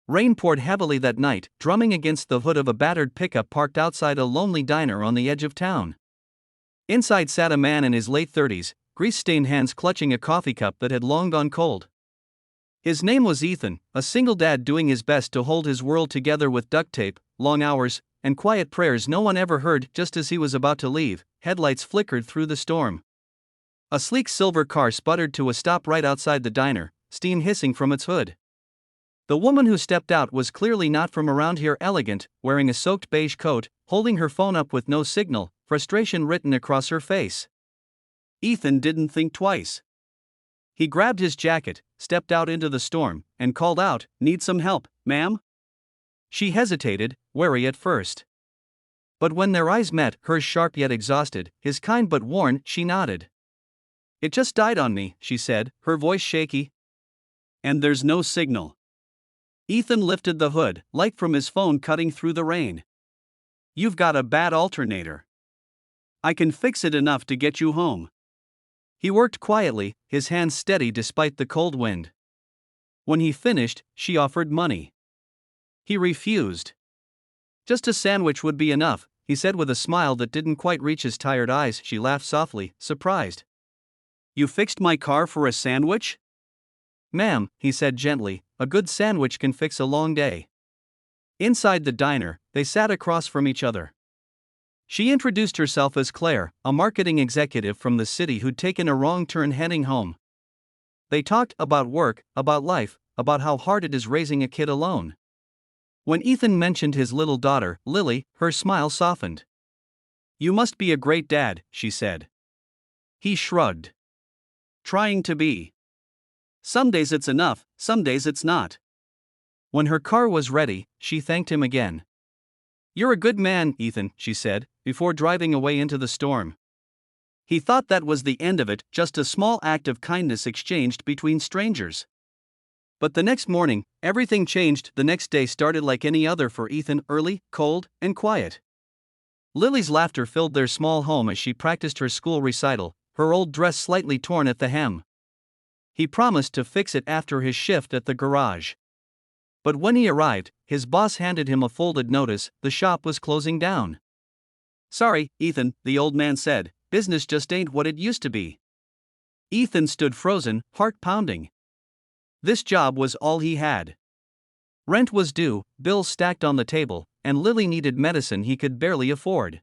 Rain poured heavily that night, drumming against the hood of a battered pickup parked outside a lonely diner on the edge of town. Inside sat a man in his late 30s, grease-stained hands clutching a coffee cup that had long gone cold. His name was Ethan, a single dad doing his best to hold his world together with duct tape, long hours, and quiet prayers no one ever heard. Just as he was about to leave, headlights flickered through the storm. A sleek silver car sputtered to a stop right outside the diner, steam hissing from its hood. The woman who stepped out was clearly not from around here, elegant, wearing a soaked beige coat, holding her phone up with no signal, frustration written across her face. Ethan didn't think twice. He grabbed his jacket, stepped out into the storm, and called out, "Need some help, ma'am?" She hesitated, wary at first. But when their eyes met, hers sharp yet exhausted, his kind but worn, she nodded. "It just died on me," she said, her voice shaky. "And there's no signal." Ethan lifted the hood, light from his phone cutting through the rain. "You've got a bad alternator. I can fix it enough to get you home." He worked quietly, his hands steady despite the cold wind. When he finished, she offered money. He refused. "Just a sandwich would be enough," he said with a smile that didn't quite reach his tired eyes. She laughed softly, surprised. "You fixed my car for a sandwich?" "Ma'am," he said gently, "a good sandwich can fix a long day." Inside the diner, they sat across from each other. She introduced herself as Claire, a marketing executive from the city who'd taken a wrong turn heading home. They talked about work, about life, about how hard it is raising a kid alone. When Ethan mentioned his little daughter, Lily, her smile softened. "You must be a great dad," she said. He shrugged. "Trying to be. Some days it's enough, some days it's not." When her car was ready, she thanked him again. "You're a good man, Ethan," she said, before driving away into the storm. He thought that was the end of it, just a small act of kindness exchanged between strangers. But the next morning, everything changed. The next day started like any other for Ethan, early, cold, and quiet. Lily's laughter filled their small home as she practiced her school recital, her old dress slightly torn at the hem. He promised to fix it after his shift at the garage. But when he arrived, his boss handed him a folded notice: the shop was closing down. "Sorry, Ethan," the old man said, "business just ain't what it used to be." Ethan stood frozen, heart pounding. This job was all he had. Rent was due, bills stacked on the table, and Lily needed medicine he could barely afford.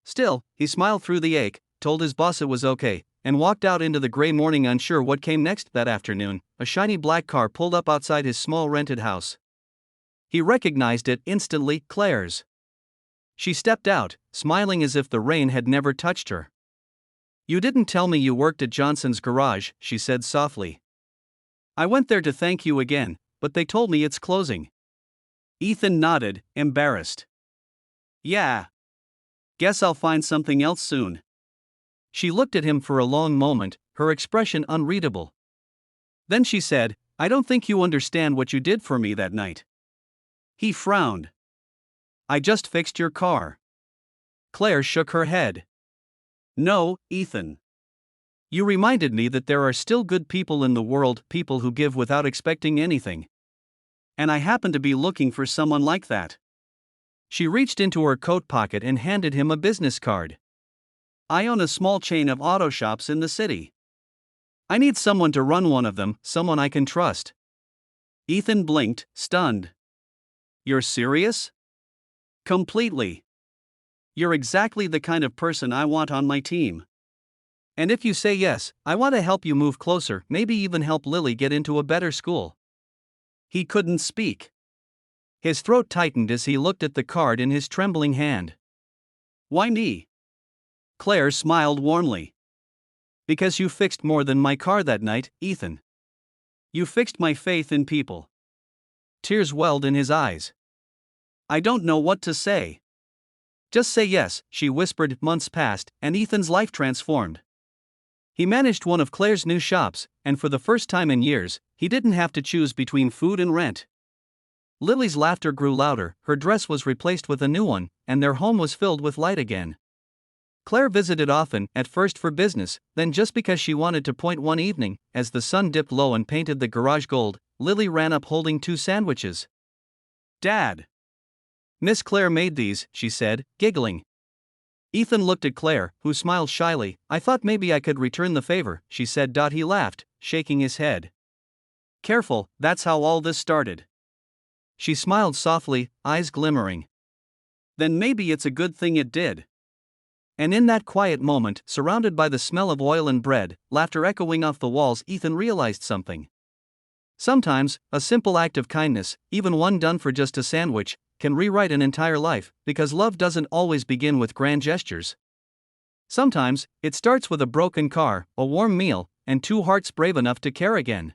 Still, he smiled through the ache, told his boss it was okay, and walked out into the gray morning, unsure what came next. That afternoon, a shiny black car pulled up outside his small rented house. He recognized it instantly, Claire's. She stepped out, smiling as if the rain had never touched her. "You didn't tell me you worked at Johnson's garage," she said softly. "I went there to thank you again, but they told me it's closing." Ethan nodded, embarrassed. "Yeah. Guess I'll find something else soon." She looked at him for a long moment, her expression unreadable. Then she said, "I don't think you understand what you did for me that night." He frowned. "I just fixed your car." Claire shook her head. "No, Ethan. You reminded me that there are still good people in the world, people who give without expecting anything. And I happen to be looking for someone like that." She reached into her coat pocket and handed him a business card. "I own a small chain of auto shops in the city. I need someone to run one of them, someone I can trust." Ethan blinked, stunned. "You're serious?" "Completely. You're exactly the kind of person I want on my team. And if you say yes, I want to help you move closer, maybe even help Lily get into a better school." He couldn't speak. His throat tightened as he looked at the card in his trembling hand. "Why me?" Claire smiled warmly. "Because you fixed more than my car that night, Ethan. You fixed my faith in people." Tears welled in his eyes. "I don't know what to say." "Just say yes," she whispered. Months passed, and Ethan's life transformed. He managed one of Claire's new shops, and for the first time in years, he didn't have to choose between food and rent. Lily's laughter grew louder, her dress was replaced with a new one, and their home was filled with light again. Claire visited often, at first for business, then just because she wanted to point. One evening, as the sun dipped low and painted the garage gold, Lily ran up holding 2 sandwiches. Dad! Miss Claire made these, she said, giggling. Ethan looked at Claire, who smiled shyly. I thought maybe I could return the favor, she said. He laughed, shaking his head. Careful, that's how all this started. She smiled softly, eyes glimmering. Then maybe it's a good thing it did. And in that quiet moment, surrounded by the smell of oil and bread, laughter echoing off the walls, Ethan realized something. Sometimes, a simple act of kindness, even one done for just a sandwich, can rewrite an entire life, because love doesn't always begin with grand gestures. Sometimes, it starts with a broken car, a warm meal, and 2 hearts brave enough to care again.